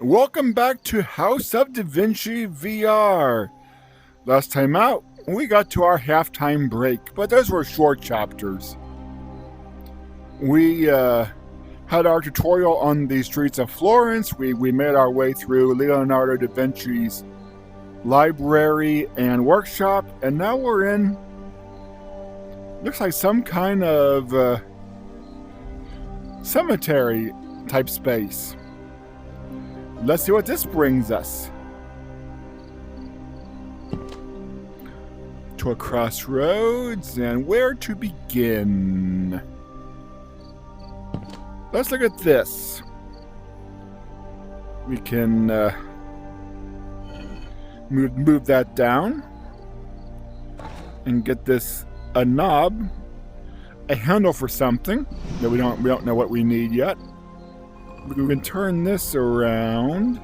Welcome back to House of Da Vinci VR. Last time out, we got to our halftime break, but those were short chapters. We had our tutorial on the streets of Florence. We made our way through Leonardo da Vinci's library and workshop, and now we're in, looks like some kind of cemetery type space. Let's see what this brings us. To a crossroads, and where to begin? Let's look at this. We can move that down and get this a knob, a handle for something that we don't know what we need yet. We can turn this around,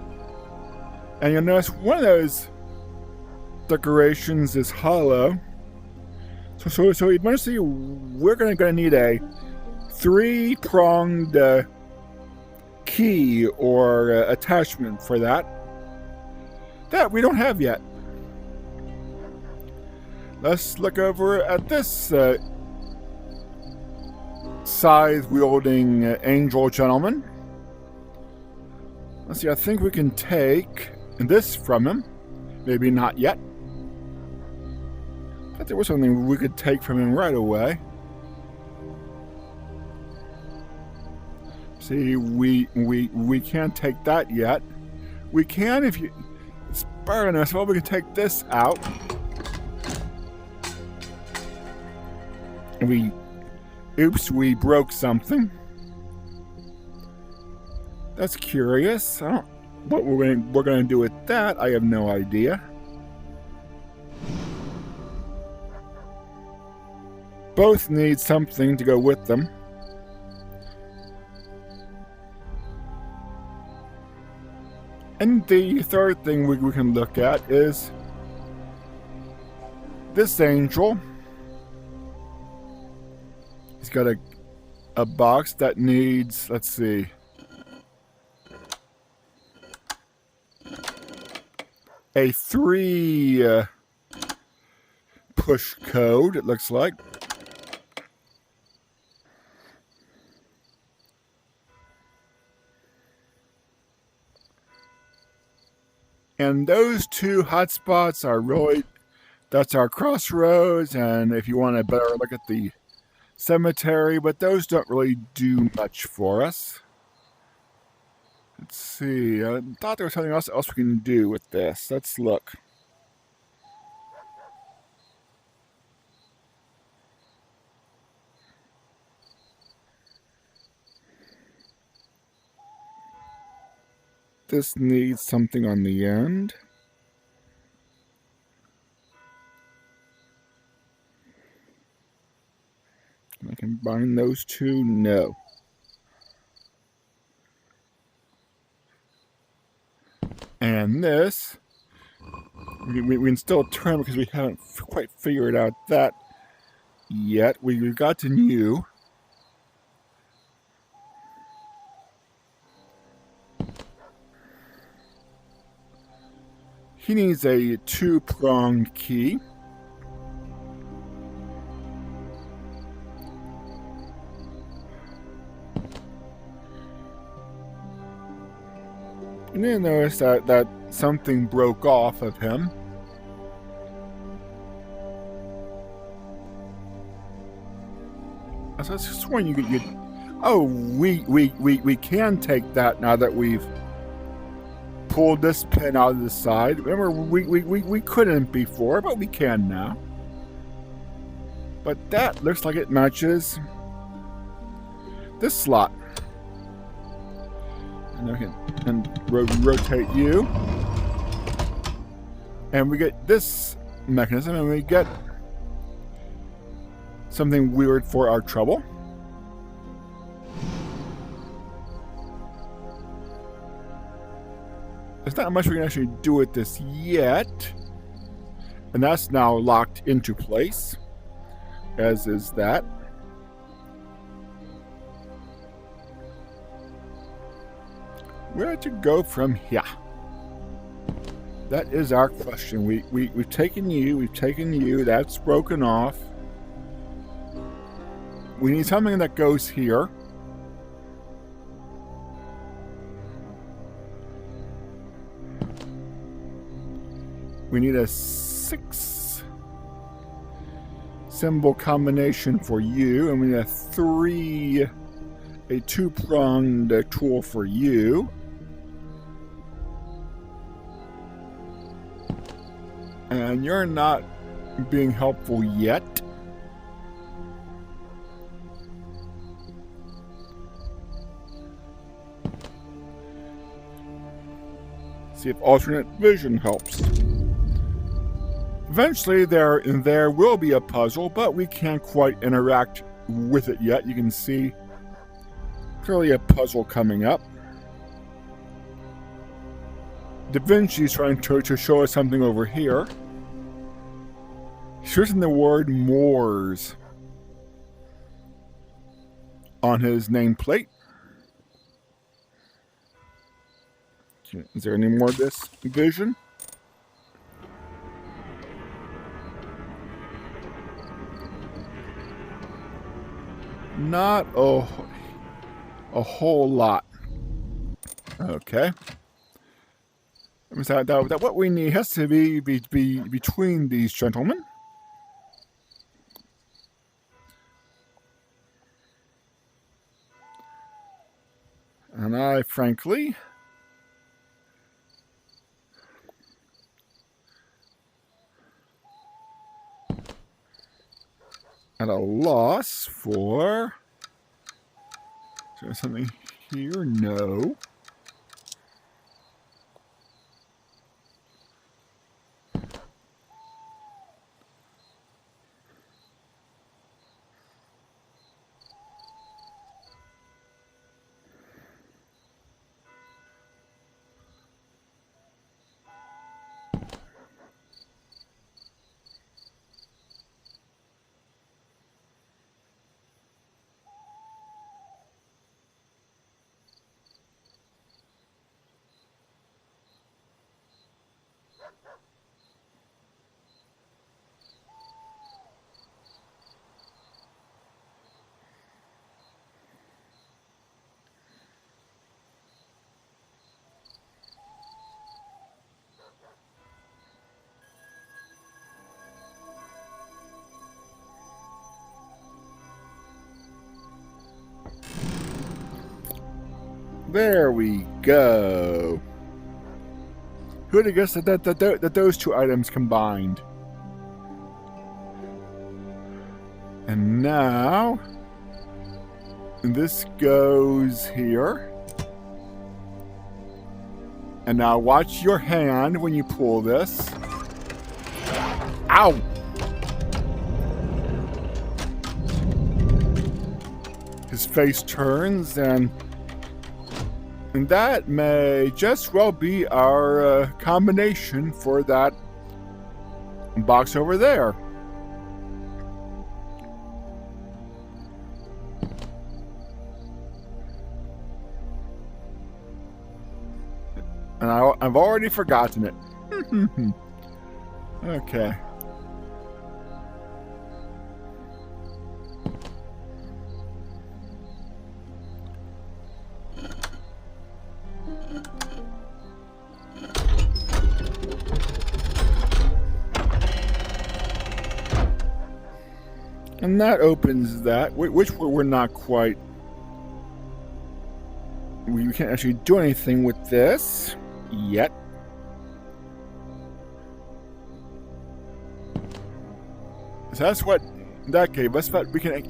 and you'll notice one of those decorations is hollow. So eventually we're gonna need a three-pronged key or attachment for that we don't have yet. Let's look over at this scythe-wielding angel gentleman. Let's see, I think we can take this from him. Maybe not yet. I thought there was something we could take from him right away. See, we can't take that yet. We can if you... It's burning us. Well, we can take this out. And oops, we broke something. That's curious. What we're going to do with that, I have no idea. Both need something to go with them. And the third thing we can look at is this angel. He's got a box that needs, let's see, a 3 push code, it looks like. And those two hotspots are really, that's our crossroads, and if you want a better look at the cemetery, but those don't really do much for us. Let's see, I thought there was something else we can do with this. Let's look. This needs something on the end. Can I combine those two? No. And this, we can still turn because we haven't quite figured out that yet. We've got to new. He needs a 2-pronged key. And then notice that something broke off of him. I was sworn you could. Oh, we can take that now that we've pulled this pin out of the side. Remember, we couldn't before, but we can now. But that looks like it matches this slot. And I can rotate you. And we get this mechanism, and we get something weird for our trouble. There's not much we can actually do with this yet. And that's now locked into place, as is that. Where to go from here? That is our question. We've taken you, that's broken off. We need something that goes here. We need a 6 symbol combination for you, and we need a 2-pronged tool for you. And you're not being helpful yet. See if alternate vision helps. Eventually there will be a puzzle, but we can't quite interact with it yet. You can see clearly a puzzle coming up. Da Vinci's trying to show us something over here. He's using the word Moors on his nameplate. Is there any more of this vision? Not a whole lot. Okay. That what we need has to be between these gentlemen. And I, frankly, at a loss for... Is there something here? No. There we go. Who'd have guessed that those two items combined? And now this goes here. And now watch your hand when you pull this. Ow! His face turns, and that may just well be our combination for that box over there. And I've already forgotten it. Okay. And that opens that, which we're not quite... We can't actually do anything with this yet. So that's what that gave us, but we can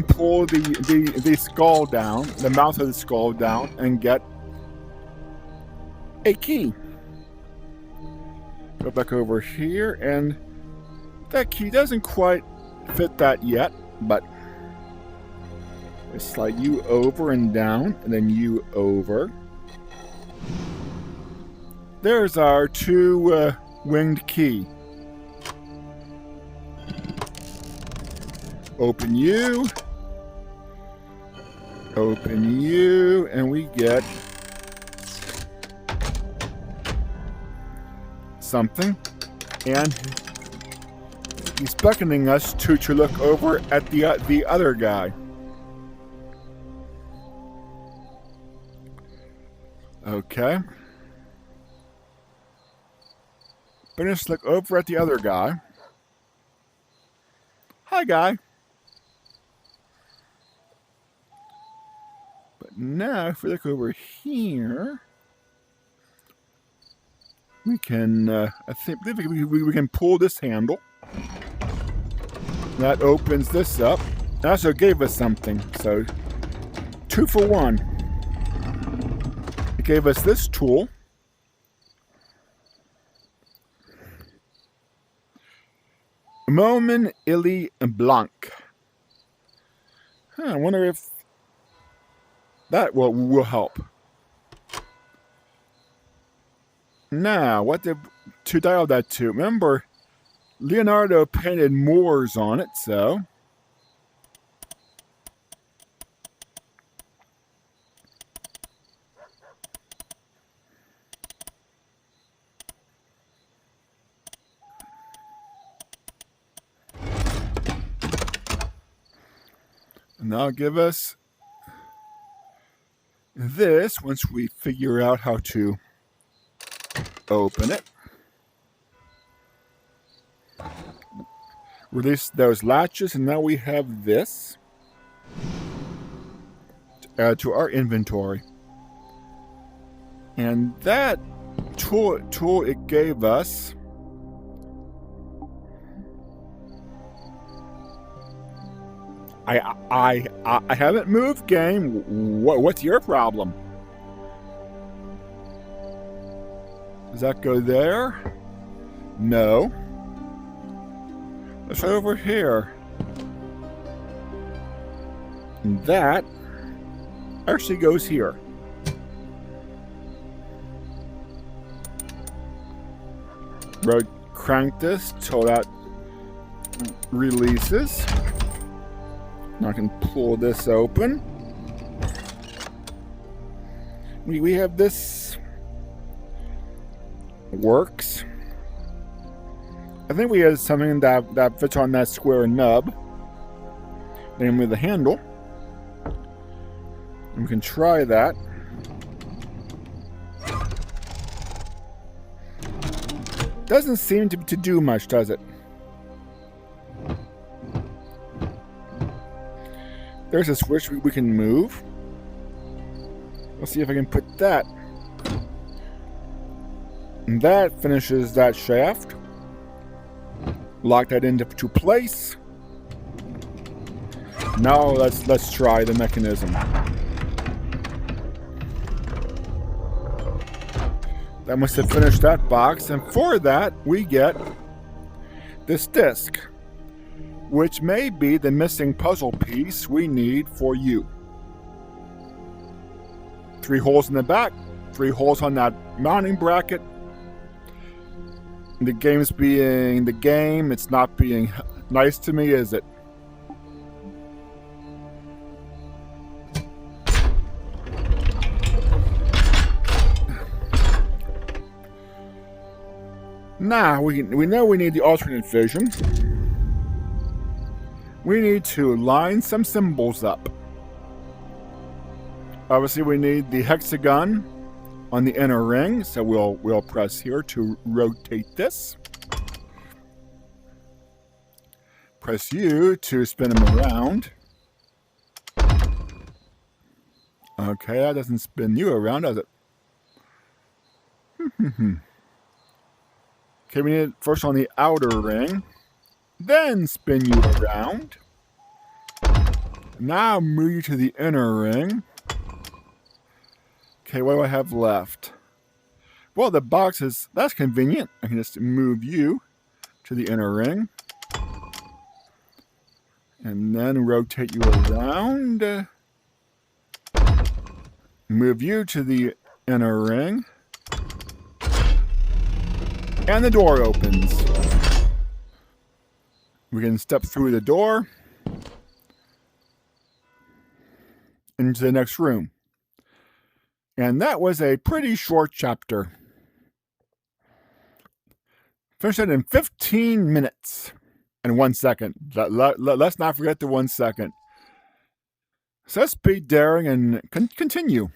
pull the skull down, the mouth of the skull down, and get a key. Go back over here, and that key doesn't quite fit that yet, but we slide you over and down, and then you over. There's our two-winged key. Open you. Open you, and we get something. And he's beckoning us to look over at the other guy. Okay. But just look over at the other guy. Hi, guy. But now, if we look over here, we can, I believe we can pull this handle. That opens this up. It also gave us something, so 2 for 1. It gave us this tool. Moment Illy Blanc. I wonder if that will help. Now, what to dial that to? Remember, Leonardo painted Moors on it, so and that'll give us this once we figure out how to open it. Release those latches, and now we have this to add to our inventory. And that tool it gave us I haven't moved, game. What's your problem? Does that go there? No. Let's try over here. And that actually goes here. Crank this till that releases. Now I can pull this open. We have this works. I think we have something that fits on that square nub, namely the handle. And we can try that. Doesn't seem to do much, does it? There's a switch we can move. Let's see if I can put that. And that finishes that shaft. Lock that into place. Now let's try the mechanism. That must have finished that box, and for that we get this disc, which may be the missing puzzle piece we need for you. 3 holes in the back, 3 holes on that mounting bracket. The game's being the game, it's not being nice to me, is it? Now, we know we need the alternate vision. We need to line some symbols up. Obviously, we need the hexagon on the inner ring, so we'll press here to rotate this. Press U to spin them around. Okay, that doesn't spin you around, does it? Okay, we need it first on the outer ring, then spin you around. Now move you to the inner ring. Okay, what do I have left? Well, the box is, that's convenient. I can just move you to the inner ring. And then rotate you around. Move you to the inner ring. And the door opens. We can step through the door. into the next room. And that was a pretty short chapter. Finished it in 15 minutes and 1 second. Let's not forget the 1 second. So let's be daring and continue.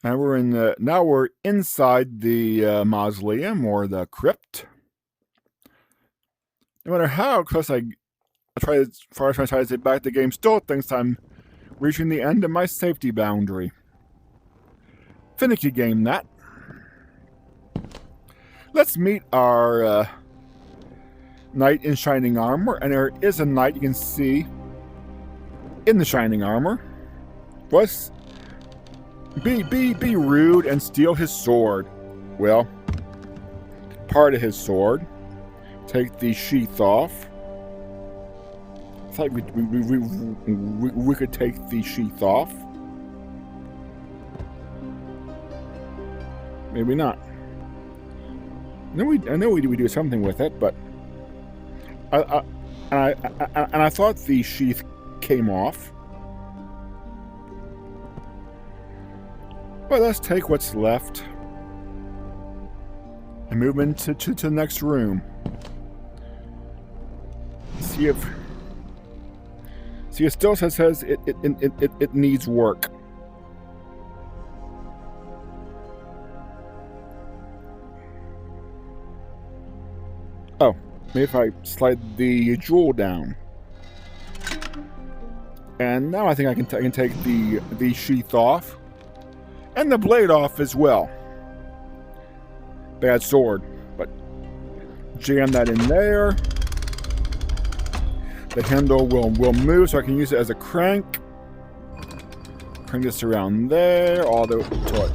And now we're inside the mausoleum or the crypt. No matter how close I try to get back, the game still thinks I'm reaching the end of my safety boundary. Finicky game, that. Let's meet our knight in shining armor, and there is a knight you can see in the shining armor. Was be rude and steal his sword. Well, part of his sword. Take the sheath off. I thought we could take the sheath off. Maybe not. I know we do something with it, but I thought the sheath came off. But let's take what's left and move into the next room. See if it still says it needs work. Oh, maybe if I slide the jewel down. And now I think I can take the sheath off. And the blade off as well. Bad sword. But jam that in there. The handle will move so I can use it as a crank. Crank this around there. Until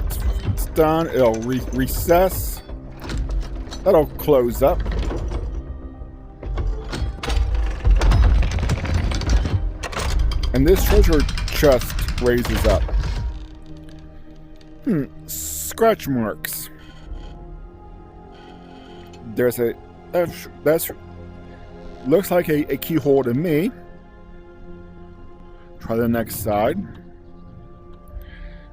it's done. It'll recess. That'll close up. And this treasure chest raises up. Scratch marks. There's that's looks like a keyhole to me. Try the next side.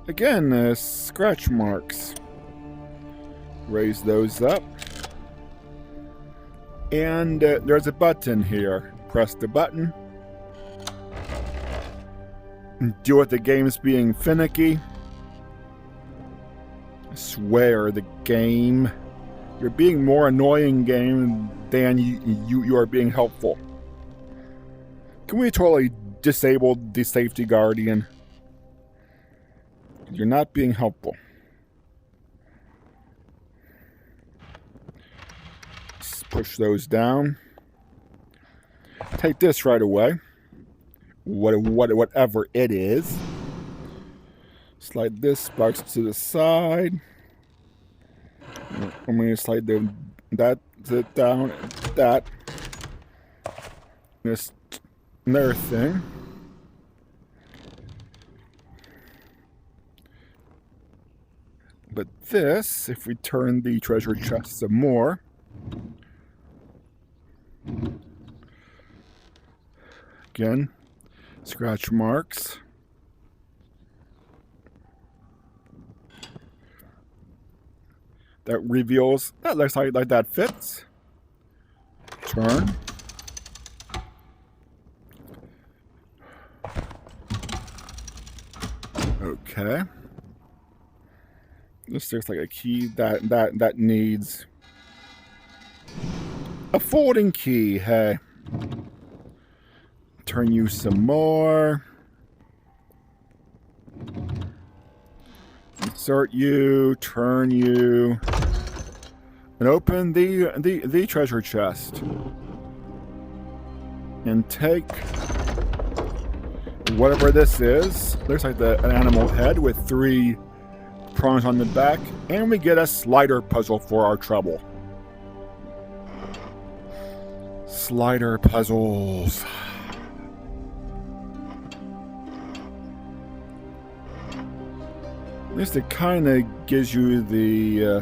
Again, scratch marks. Raise those up. And there's a button here. Press the button. Deal with the game's being finicky. I swear, the game. You're being more annoying, game, than you are being helpful. Can we totally disable the safety guardian? You're not being helpful. Let's push those down. Take this right away. Whatever it is. Slide this sparks to the side. I'm going to slide that down. That. This another thing. But this, if we turn the treasure chest some more. Again, scratch marks. That reveals, that looks like that fits. Turn. Okay. This looks like a key that needs a folding key. Hey. Turn you some more. Insert you, turn you, and open the treasure chest. And take whatever this is. Looks like an animal head with 3 prongs on the back, and we get a slider puzzle for our trouble. Slider puzzles. At least it kind of gives you the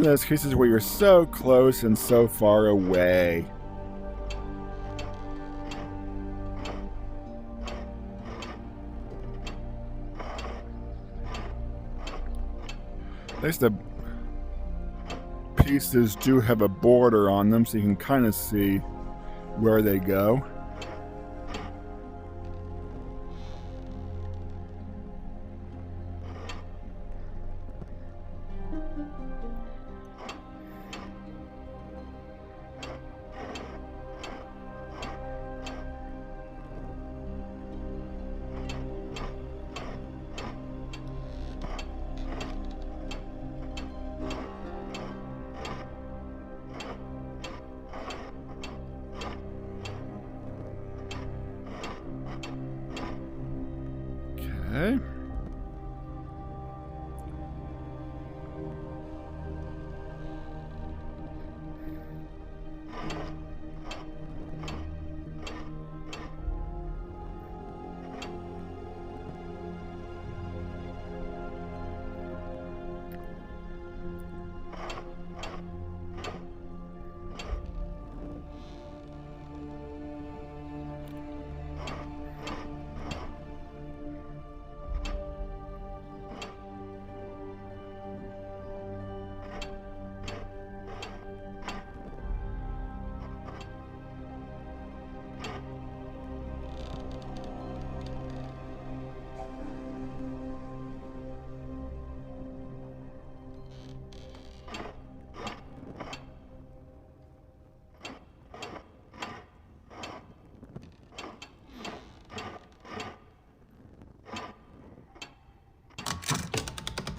of those cases where you're so close and so far away. At least the pieces do have a border on them, so you can kind of see where they go. Okay.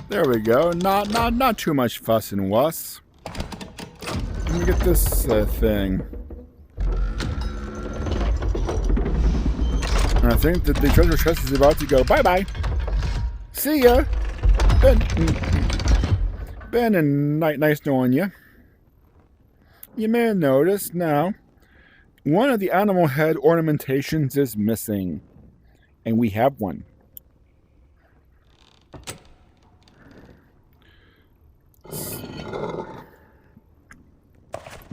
There we go. Not too much fuss and wuss. Let me get this thing. And I think that the treasure chest is about to go bye-bye. See ya. Ben and nice knowing you. You may have noticed now, one of the animal head ornamentations is missing. And we have one.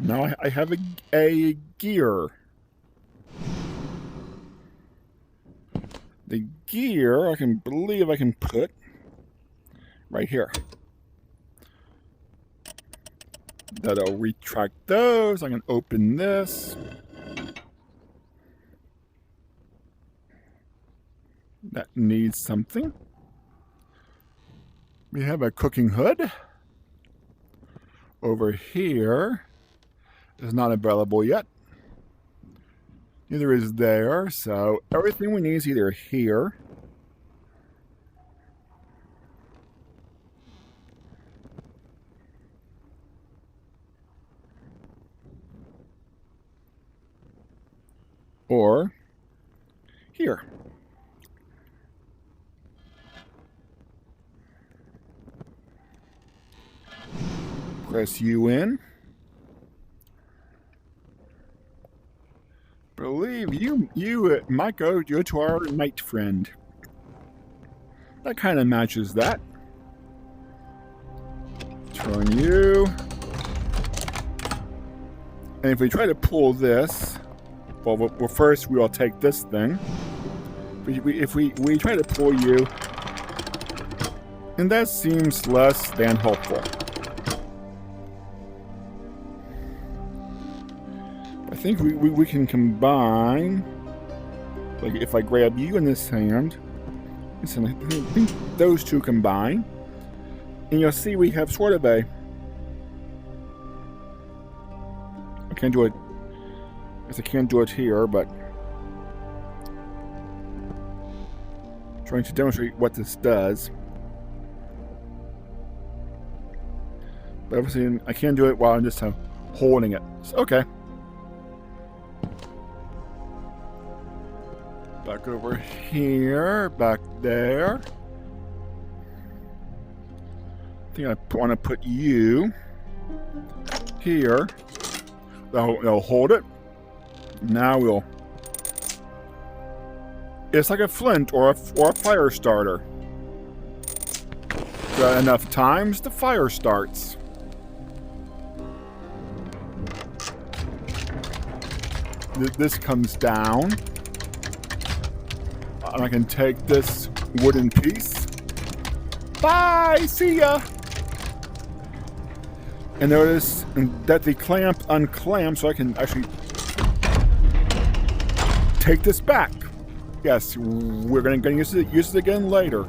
Now I have a gear. The gear I believe I can put right here. That'll retract those. I can open this. That needs something. We have a cooking hood. Over here is not available yet. Neither is there, so everything we need is either here or here. Press U in. Believe you might go to our knight friend. That kind of matches that. Turn you. And if we try to pull this, well first we will take this thing. If we try to pull you, and that seems less than helpful. I think we can combine, like if I grab you in this hand, I think those two combine, and you'll see we have sort of a, I can't do it, I can't do it here, but trying to demonstrate what this does. But obviously I can't do it while I'm just holding it. So, okay. Back over here, back there. I think I want to put you here. They'll hold it. Now we'll. It's like a flint or a fire starter. Got enough times, the fire starts. this comes down. And I can take this wooden piece. Bye! See ya! And notice that the clamp unclamps, so I can actually take this back. Yes, we're gonna use it again later.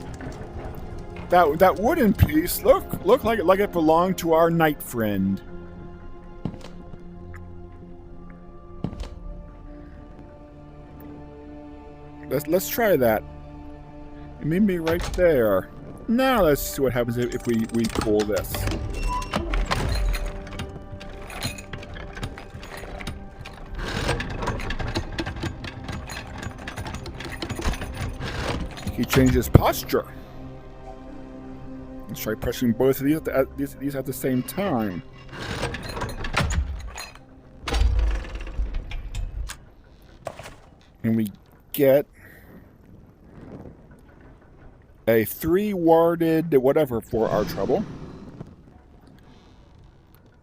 That wooden piece looked like it belonged to our knight friend. Let's try that. It may be right there. Now let's see what happens if we pull this. He changes posture. Let's try pressing both of these at the same time. And we get a 3-warded whatever for our trouble.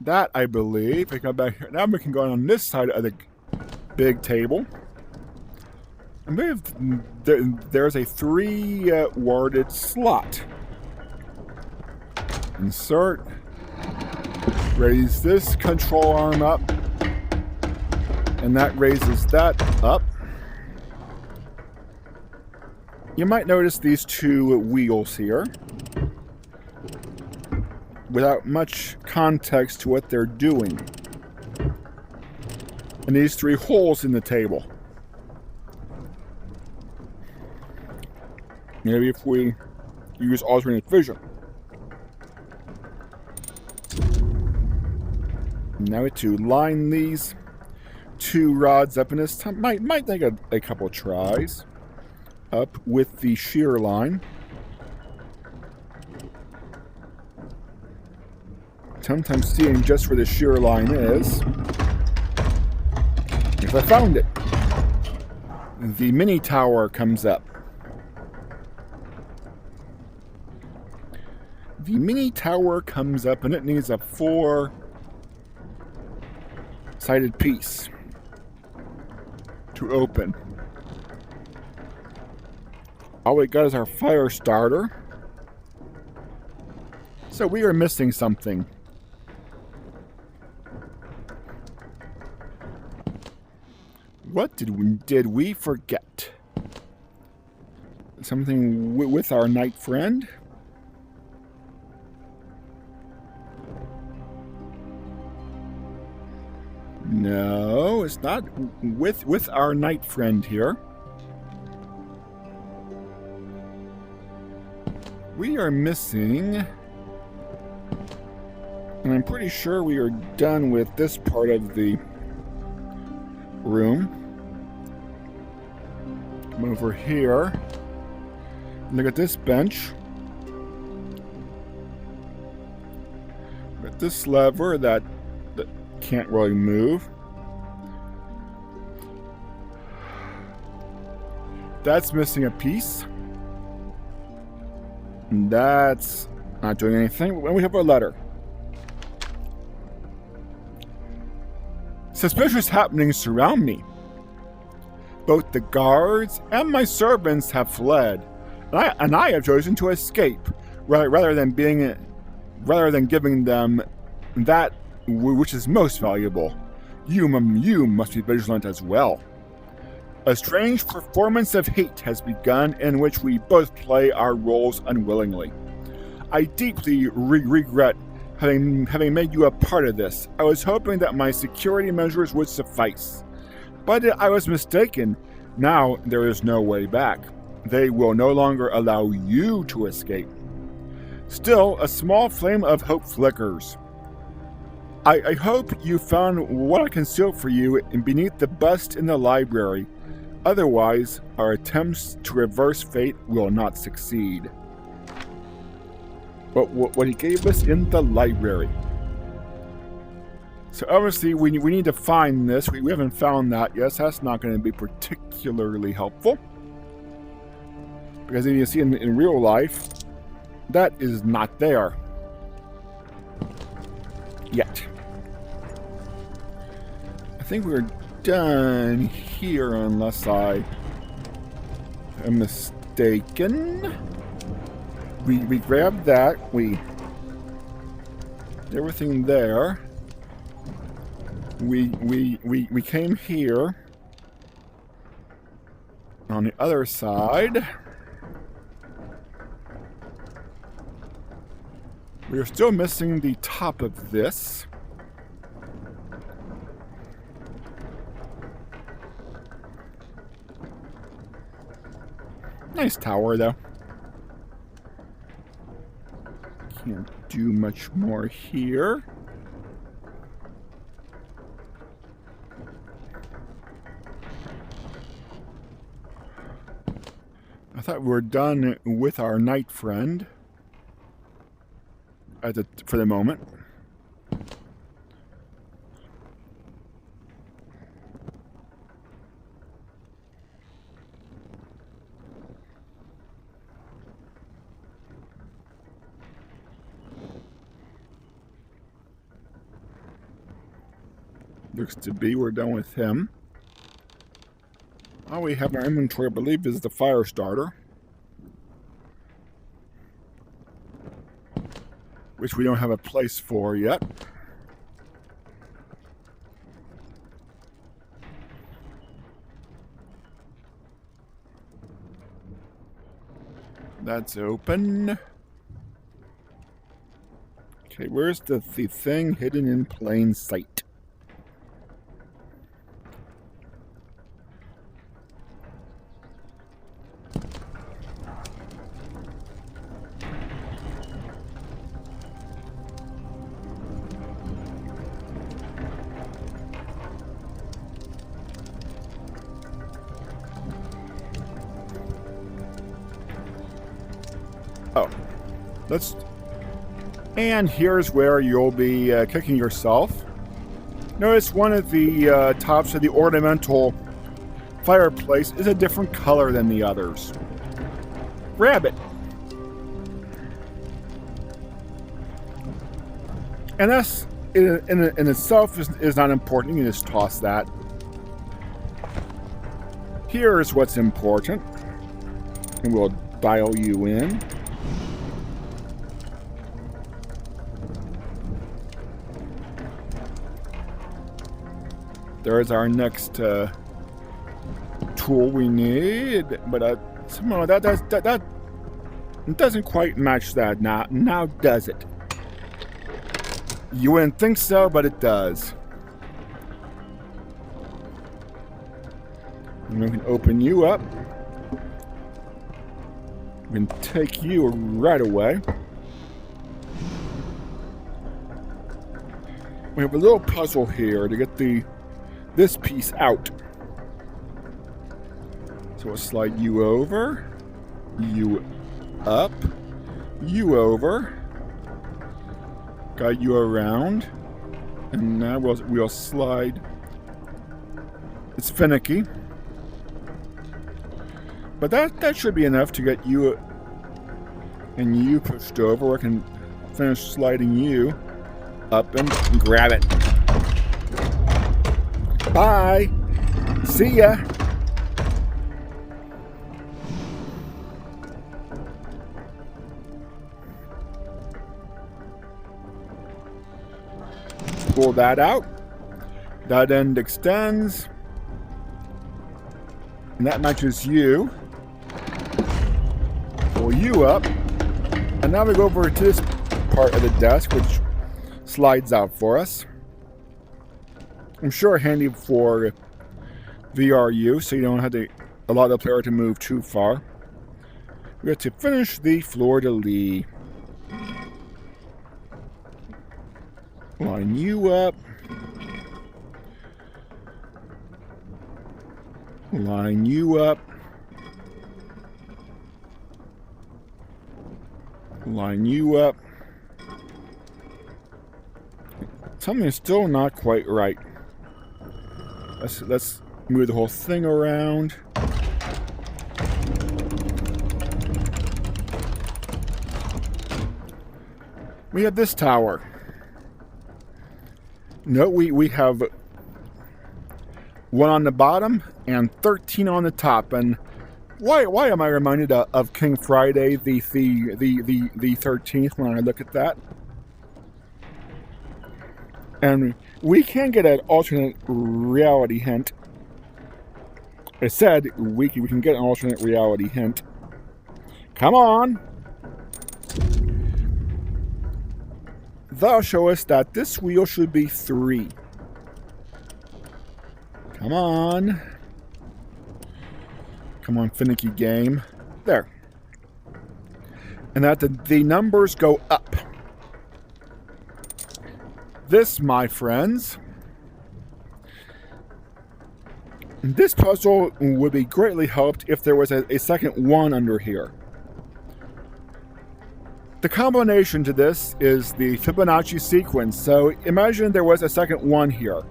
That, I believe, we come back here. Now we can go on this side of the big table. I believe there's a 3-warded slot. Insert. Raise this control arm up. And that raises that up. You might notice these 2 wheels here. Without much context to what they're doing. And these 3 holes in the table. Maybe if we use alternate vision. Now to line these 2 rods up in this time might take a couple tries. Up with the shear line. Sometimes seeing just where the shear line is. If I found it. The mini tower comes up. The mini tower comes up and it needs a 4-sided piece to open. All we got is our fire starter. So we are missing something. What did we forget? Something with our knight friend? No, it's not with our knight friend here. We are missing, and I'm pretty sure we are done with this part of the room. Come over here. Look at this bench. With this lever that can't really move. That's missing a piece. And that's not doing anything. When we have our letter. Suspicious happenings surround me. Both the guards and my servants have fled, and I have chosen to escape, rather than giving them that which is most valuable. You must be vigilant as well. A strange performance of hate has begun in which we both play our roles unwillingly. I deeply regret having made you a part of this. I was hoping that my security measures would suffice. But I was mistaken. Now there is no way back. They will no longer allow you to escape. Still, a small flame of hope flickers. I hope you found what I concealed for you beneath the bust in the library. Otherwise, our attempts to reverse fate will not succeed. But what he gave us in the library. So obviously we need to find this. We haven't found that yet. So that's not going to be particularly helpful. Because if you see in real life, that is not there. Yet. I think we're done here unless I am mistaken. We grabbed that. We did everything there. We came here on the other side. We are still missing the top of this. Nice tower, though. Can't do much more here. I thought we were done with our knight friend for the moment. Looks to be we're done with him. All we have in our inventory, I believe, is the fire starter, which we don't have a place for yet. That's open. Okay, where's the thing hidden in plain sight? Oh, and here's where you'll be cooking yourself. Notice one of the tops of the ornamental fireplace is a different color than the others. Grab it. And that's, in itself, is not important. You can just toss that. Here's what's important. And we'll dial you in. There's our next tool we need, but somehow that doesn't quite match that. Now does it? You wouldn't think so, but it does. And we can open you up. We can take you right away. We have a little puzzle here to get this piece out. So we'll slide you over, you up, you over, guide you around, and now we'll slide. It's finicky, but that should be enough to get you and you pushed over. I can finish sliding you up and grab it. Bye. See ya. Pull that out. That end extends. And that matches you. Pull you up. And now we go over to this part of the desk, which slides out for us. I'm sure handy for VR use, so you don't have to allow the player to move too far. We have to finish the fleur-de-lis. Line you up. Line you up. Line you up. Something is still not quite right. Let's move the whole thing around. We have this tower. No, we have 1 on the bottom and 13 on the top. And why am I reminded of King Friday the 13th when I look at that? And we can get an alternate reality hint. It said we can get an alternate reality hint. Come on! That'll show us that this wheel should be 3. Come on. Come on, finicky game. There. And that the numbers go up. This, my friends, this puzzle would be greatly helped if there was a second 1 under here. The combination to this is the Fibonacci sequence. So imagine there was a second 1 here.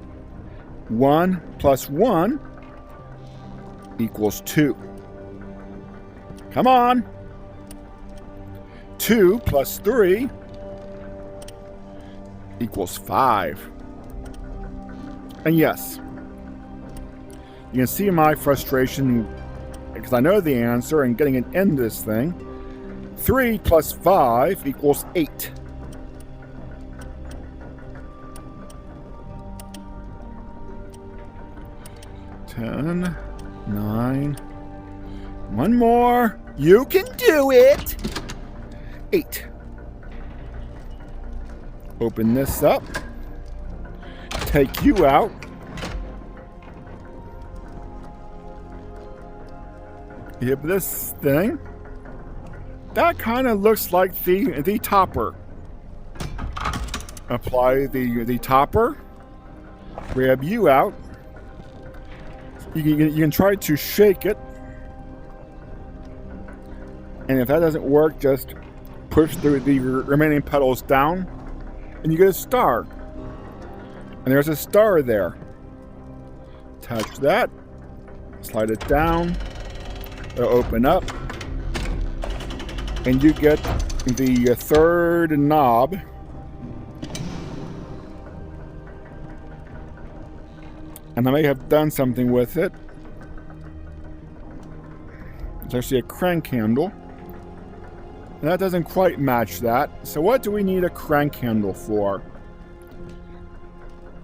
1 plus 1 equals 2. Come on. 2 plus 3 equals 5. And yes, you can see my frustration because I know the answer and getting an end to this thing. 3 plus 5 equals 8. Ten, 9. One more. You can do it. 8. Open this up. Take you out. Give this thing. That kind of looks like the topper. Apply the topper. Grab you out. You can try to shake it. And if that doesn't work, just push the remaining pedals down. And you get a star. And there's a star there. Touch that. Slide it down. It'll open up. And you get the third knob. And I may have done something with it. It's actually a crank handle. And that doesn't quite match that. So what do we need a crank handle for?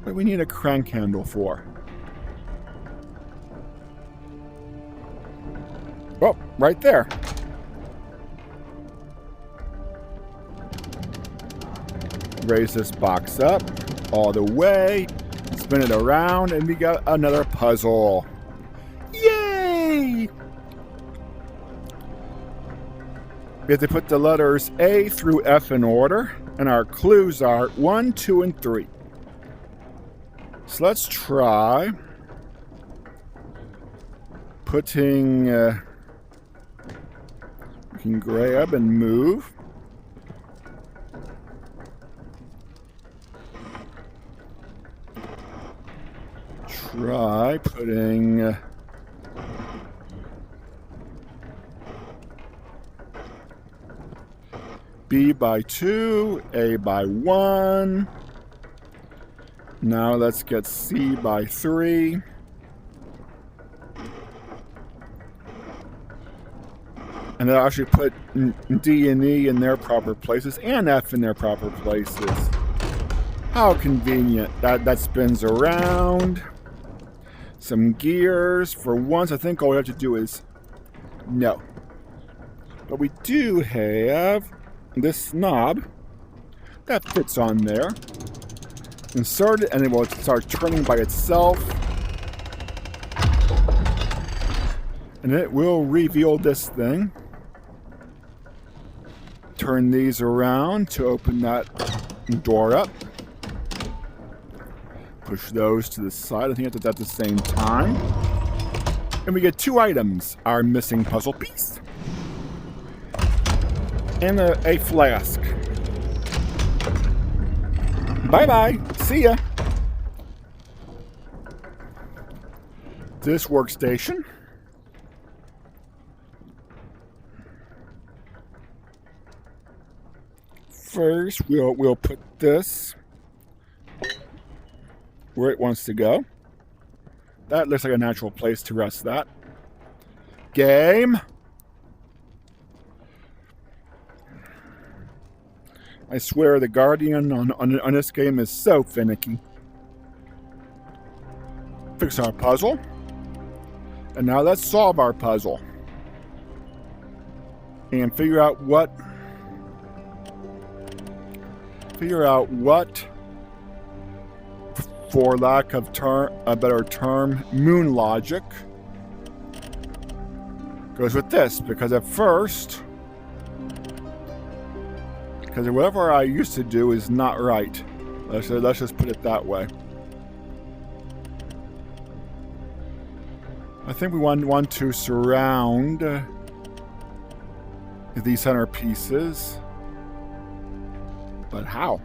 What do we need a crank handle for? Oh, right there. Raise this box up all the way. Spin it around, and we got another puzzle. Yay! We have to put the letters A through F in order, and our clues are 1, 2, and 3. So let's try putting, we can grab and move. Try putting B by 2, A by 1. Now let's get C by 3. And then I'll actually put D and E in their proper places and F in their proper places. How convenient. That spins around. Some gears. For once, I think all we have to do is no. But we do have this knob that fits on there. Insert it and it will start turning by itself. And it will reveal this thing. Turn these around to open that door up. Push those to the side. I think that's at the same time. And we get 2 items. Our missing puzzle piece. And a flask. Bye-bye. See ya. This workstation. First, we'll put this where it wants to go. That looks like a natural place to rest that. Game. I swear the Guardian on this game is so finicky. Fix our puzzle. And now let's solve our puzzle. And figure out what, for lack of a better term, moon logic goes with this. Because at first, because whatever I used to do is not right. Let's just put it that way. I think we want to surround these centerpieces. But how?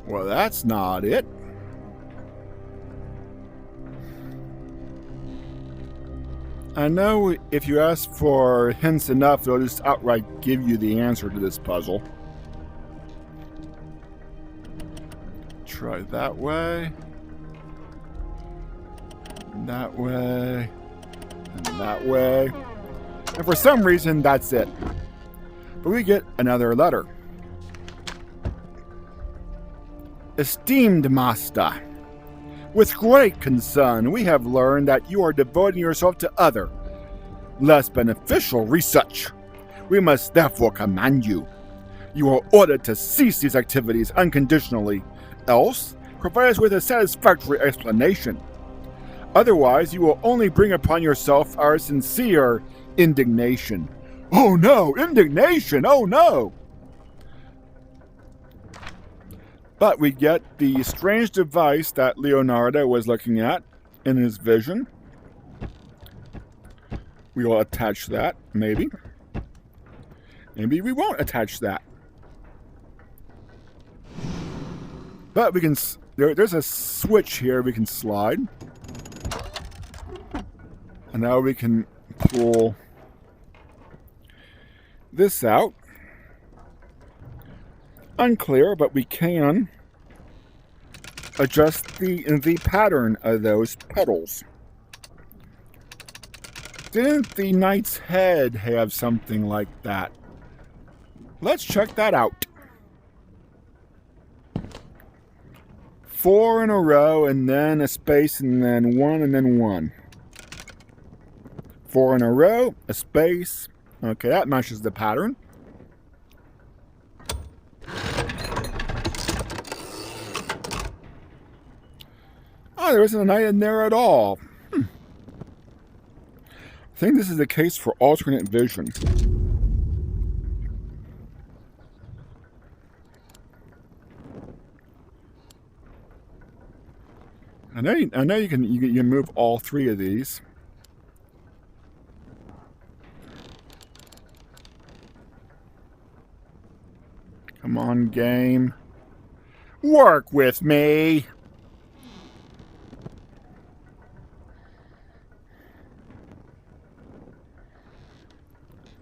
Well, that's not it. I know if you ask for hints enough, they'll just outright give you the answer to this puzzle. Try that way. That way. And that way. And for some reason, that's it. But we get another letter. Esteemed Master, with great concern, we have learned that you are devoting yourself to other, less beneficial research. We must therefore command you. You are ordered to cease these activities unconditionally, else provide us with a satisfactory explanation. Otherwise, you will only bring upon yourself our sincere indignation. Oh no, indignation, oh no! But we get the strange device that Leonardo was looking at in his vision. We will attach that, maybe. Maybe we won't attach that. But we can, there's a switch here we can slide. And now we can pull this out. Unclear, but we can adjust the pattern of those petals. Didn't the knight's head have something like that? Let's check that out. 4 in a row, and then a space, and then 1, and then 1. 4 in a row, a space. Okay, that matches the pattern. Oh, there isn't a knight in there at all. I think this is the case for alternate vision. I know you can move all 3 of these. Come on, game. Work with me.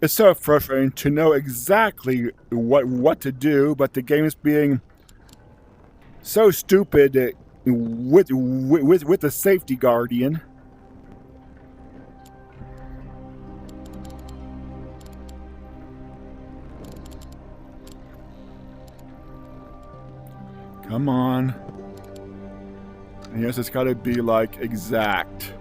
It's so frustrating to know exactly what to do, but the game is being so stupid with the safety guardian. Come on. And yes, it's got to be like exact.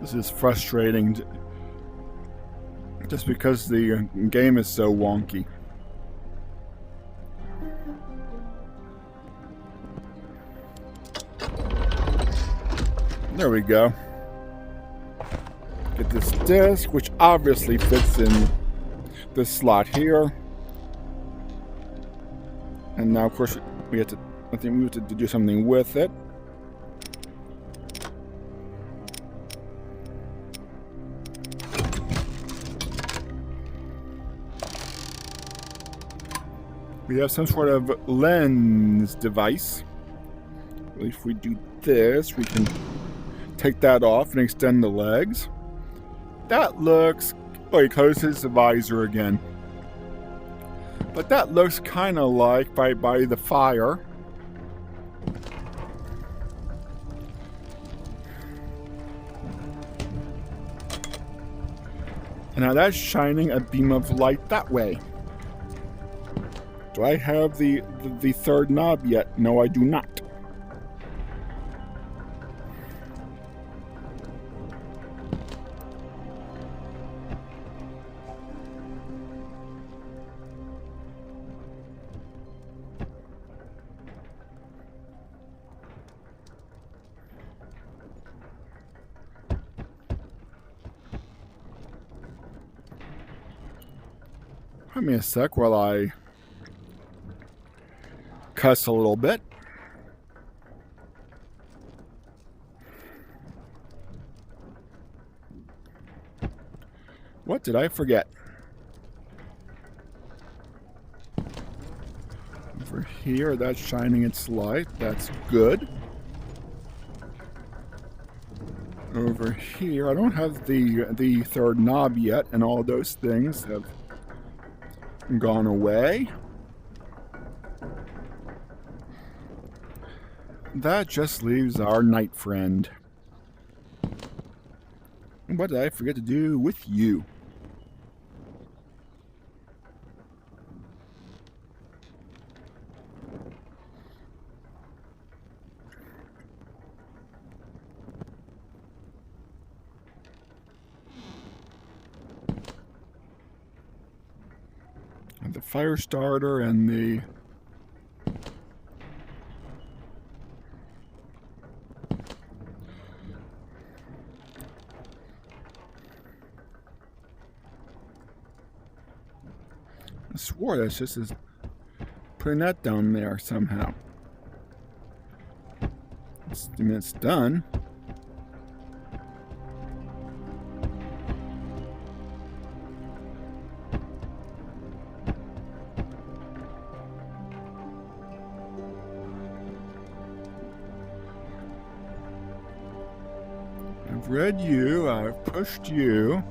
This is frustrating just because the game is so wonky. There we go. Get this disc, which obviously fits in this slot here. And now, of course, I think we have to do something with it. We have some sort of lens device. If we do this, we can take that off and extend the legs. That looks... Oh, he closes the visor again. But that looks kind of like by the fire. And now that's shining a beam of light that way. Do I have the third knob yet? No, I do not. Give me a sec while I cuss a little bit. What did I forget? Over here, that's shining its light. That's good. Over here, I don't have the third knob yet, and all those things have gone away. That just leaves our night friend. What did I forget to do with you? The fire starter and the I swore that's just as putting that down there somehow. I mean, it's done. I've read you, I've pushed you.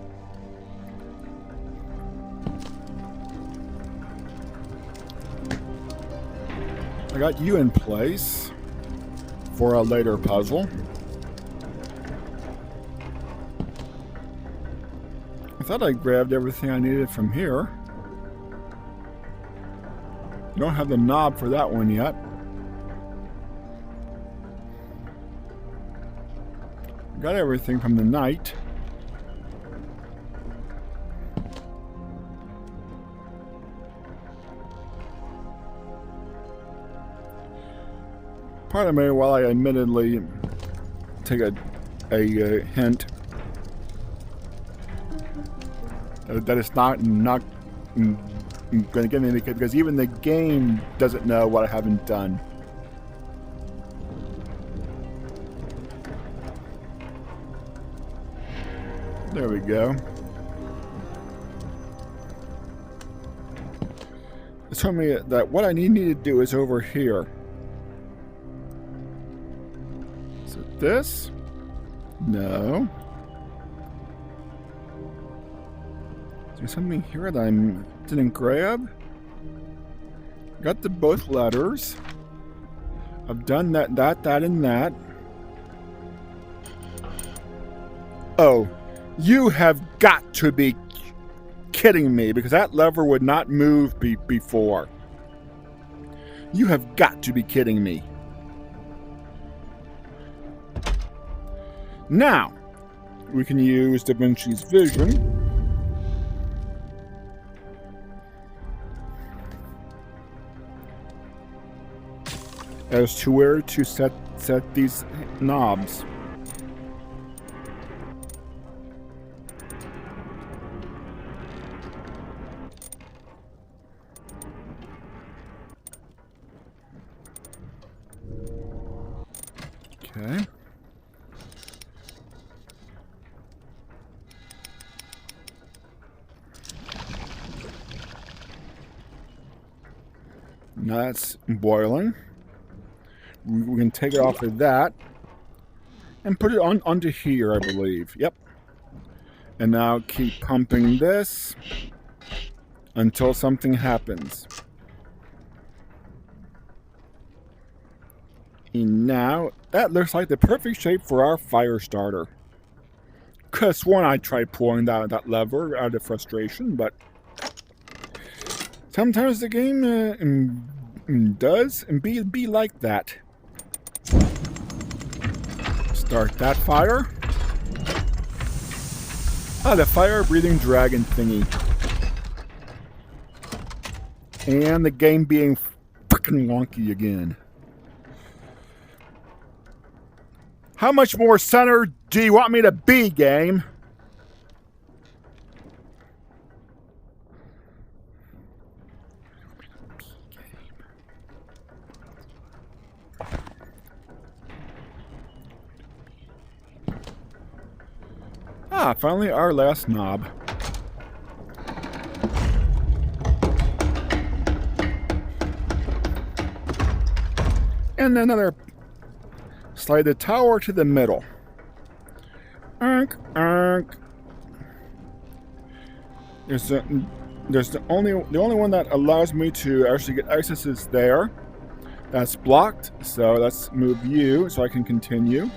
I got you in place for a later puzzle. I thought I grabbed everything I needed from here. Don't have the knob for that one yet. Got everything from the night. Pardon me while I admittedly take a hint that it's not going to get me, because even the game doesn't know what I haven't done. There we go. It's telling me that what I need to do is over here. Is it this? No. Is there something here that I didn't grab? Got the both letters. I've done that, and that. Oh. You have got to be kidding me, because that lever would not move before. You have got to be kidding me. Now, we can use Da Vinci's vision as to where to set these knobs. Okay. Now that's boiling. We can take it off of that and put it onto here, I believe. Yep. And now keep pumping this until something happens. And now that looks like the perfect shape for our fire starter. Could have sworn I tried pulling that lever out of frustration, but sometimes the game does be like that. Start that fire. Ah, the fire-breathing dragon thingy. And the game being freaking wonky again. How much more center do you want me to be, game? Ah, finally our last knob. And another. Slide the tower to the middle. There's the only one that allows me to actually get access is there. That's blocked. So let's move you so I can continue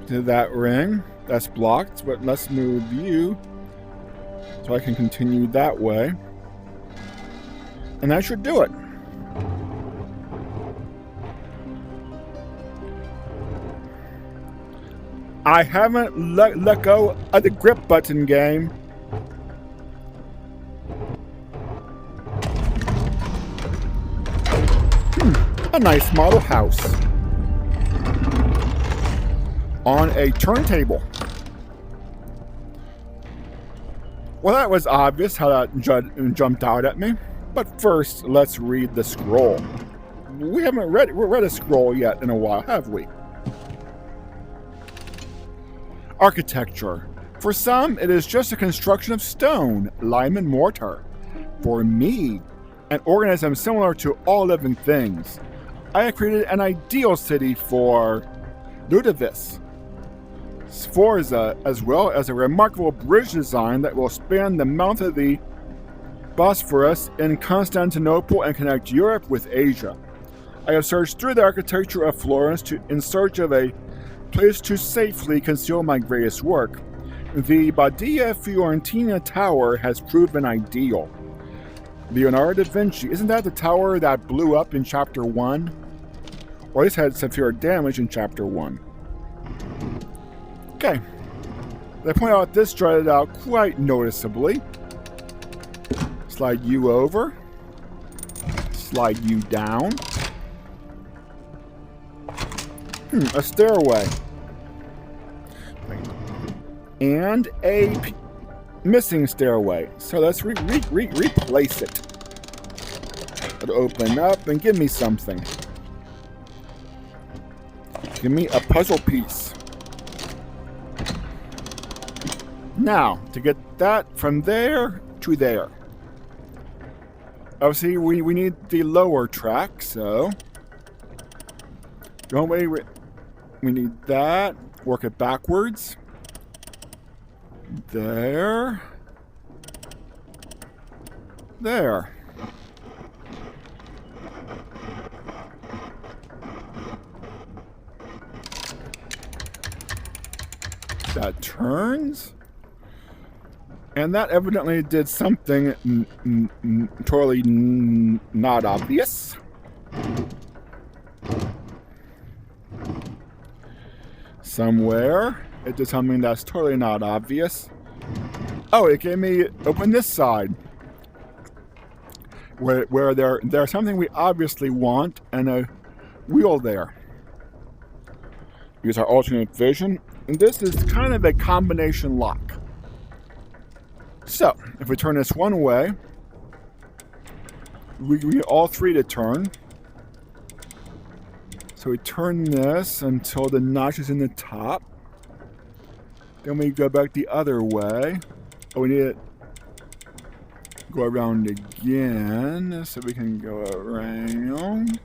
to that ring. That's blocked, but let's move you so I can continue that way. And that should do it. I haven't let go of the grip button, game. A nice model house on a turntable. Well, that was obvious how that jumped out at me. But first, let's read the scroll. We haven't read a scroll yet in a while, have we? Architecture. For some, it is just a construction of stone, lime, and mortar. For me, an organism similar to all living things. I have created an ideal city for Ludovic, Sforza, as well as a remarkable bridge design that will span the mouth of the Bosphorus in Constantinople and connect Europe with Asia. I have searched through the architecture of Florence in search of a place to safely conceal my greatest work. The Badia Fiorentina Tower has proven ideal. Leonardo da Vinci, isn't that the tower that blew up in Chapter 1? Or at least had severe damage in Chapter 1. Okay. They point out this jutted out quite noticeably. Slide you over. Slide you down. A stairway. And a missing stairway. So let's replace it. It'll open up and give me something. Give me a puzzle piece. Now, to get that from there to there. Obviously, we need the lower track, so don't wait. We need that. Work it backwards. There. There. That turns. And that evidently did something totally not obvious. Somewhere. it did something that's totally not obvious. Oh, it gave me open this side. Where there's something we obviously want and a wheel there. Use our alternate vision. And this is kind of a combination lock. So, if we turn this one way, we get all three to turn. So we turn this until the notch is in the top. Then we go back the other way. Oh, we need to go around again so we can go around.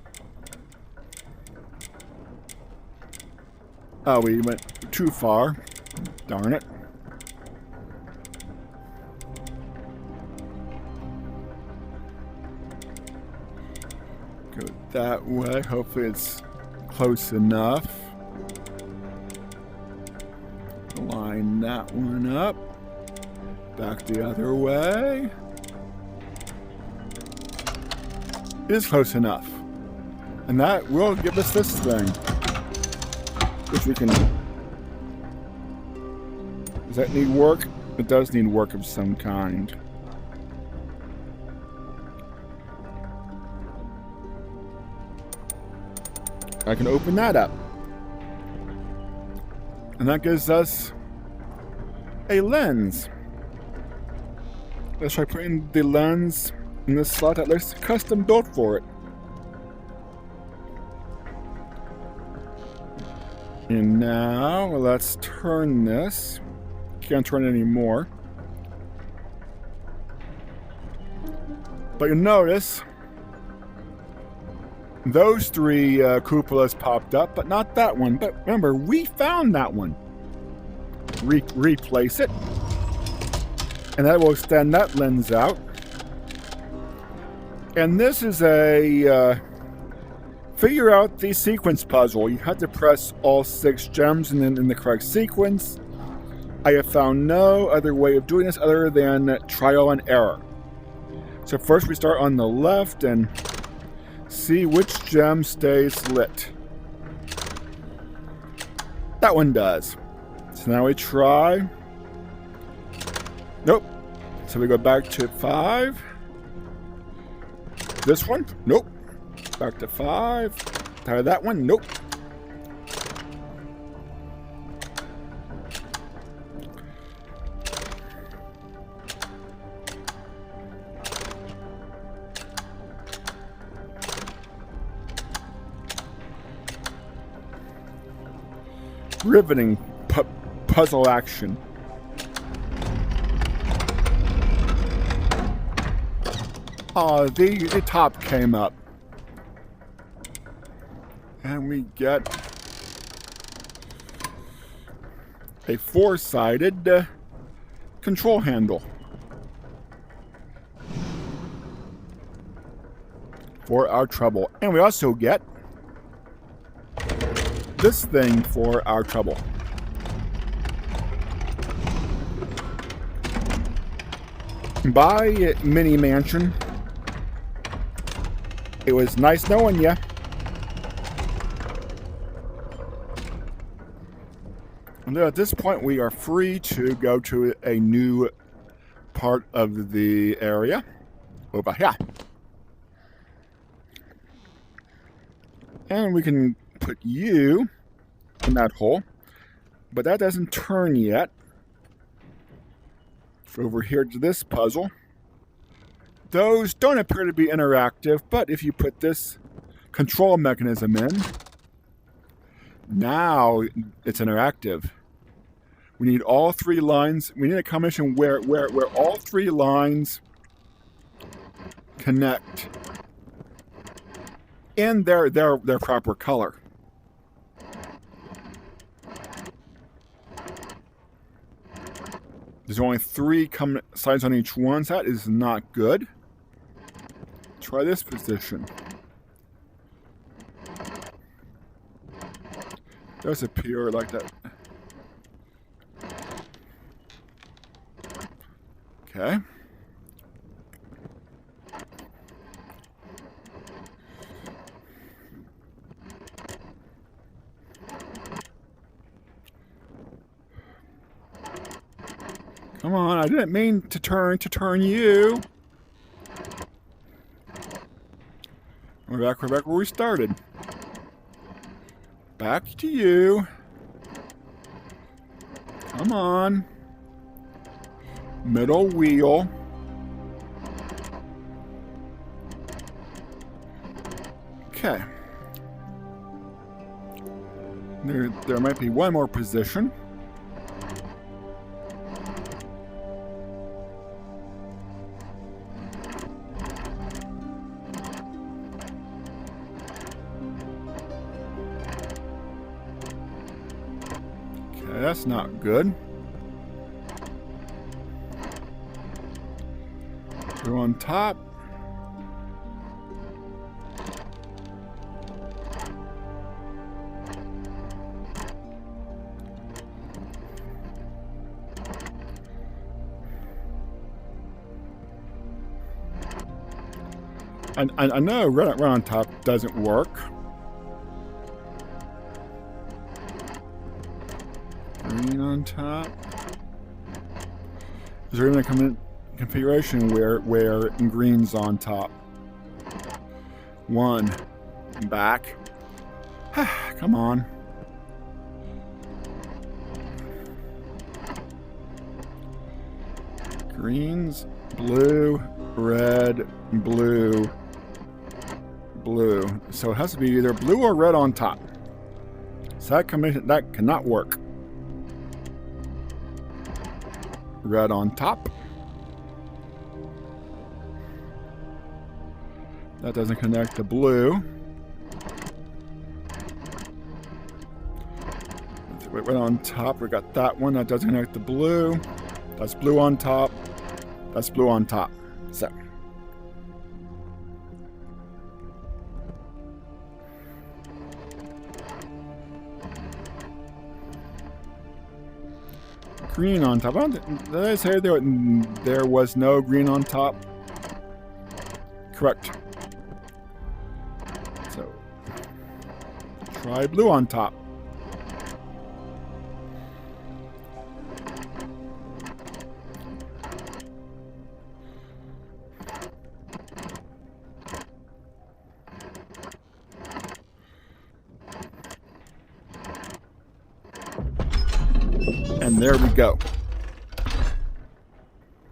Oh, we went too far. Darn it. Go that way. Hopefully it's close enough. Line that one up. Back the other way. It is close enough. And that will give us this thing. Which we can... Does that need work? It does need work of some kind. I can open that up. And that gives us a lens. Let's try putting the lens in this slot that looks custom built for it. And now let's turn this. Can't turn it anymore. But you'll notice those three cupolas popped up, but not that one. But remember, we found that one. Replace it. And that will extend that lens out. And this is a figure out the sequence puzzle. You have to press all 6 gems and then in the correct sequence. I have found no other way of doing this other than trial and error. So first we start on the left and see which gem stays lit. That one does. So now we try. Nope. So we go back to 5. This one? Nope. Back to 5. Try that one? Nope. Riveting puzzle action. Oh, the top came up. And we get a 4-sided control handle for our trouble. And we also get this thing for our trouble. Bye, Mini Mansion. It was nice knowing ya. And at this point, we are free to go to a new part of the area over here. And we can put you in that hole, but that doesn't turn yet. Over here to this puzzle. Those don't appear to be interactive, but if you put this control mechanism in, now it's interactive. We need all 3 lines. We need a combination where all 3 lines connect in their proper color. There's only 3 sides on each one, so that is not good. Try this position. Does appear like that. Okay. Come on, I didn't mean to turn you. We're back where we started. Back to you. Come on. Middle wheel. Okay. There might be one more position. Okay, that's not good. Go on top. I know red on top doesn't work. Green on top. Is there going to come in configuration where green's on top? One. Back. Come on. Greens, blue, red, blue, blue. So it has to be either blue or red on top. So that combination, that cannot work. Red on top. That doesn't connect to blue. Right on top, we got that one. That doesn't connect to blue. That's blue on top. That's blue on top. So. Green on top. Did I say there was no green on top? Correct. So, try blue on top. And there we go.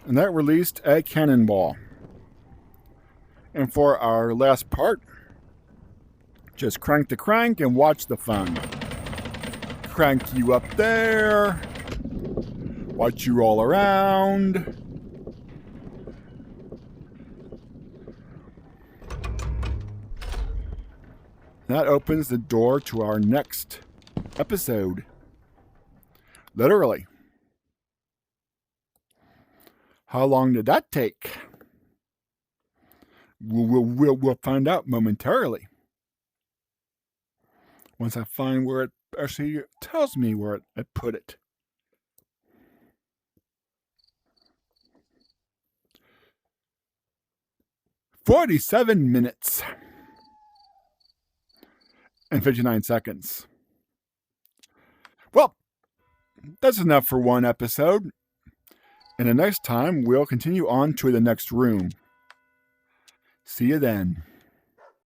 And that released a cannonball. And for our last part, just crank the crank and watch the fun. Crank you up there. Watch you all around. That opens the door to our next episode. Literally. How long did that take? We'll find out momentarily. Once I find where it actually tells me where I put it. "47 minutes and 59 seconds. Well, that's enough for one episode. And the next time, we'll continue on to the next room. See you then.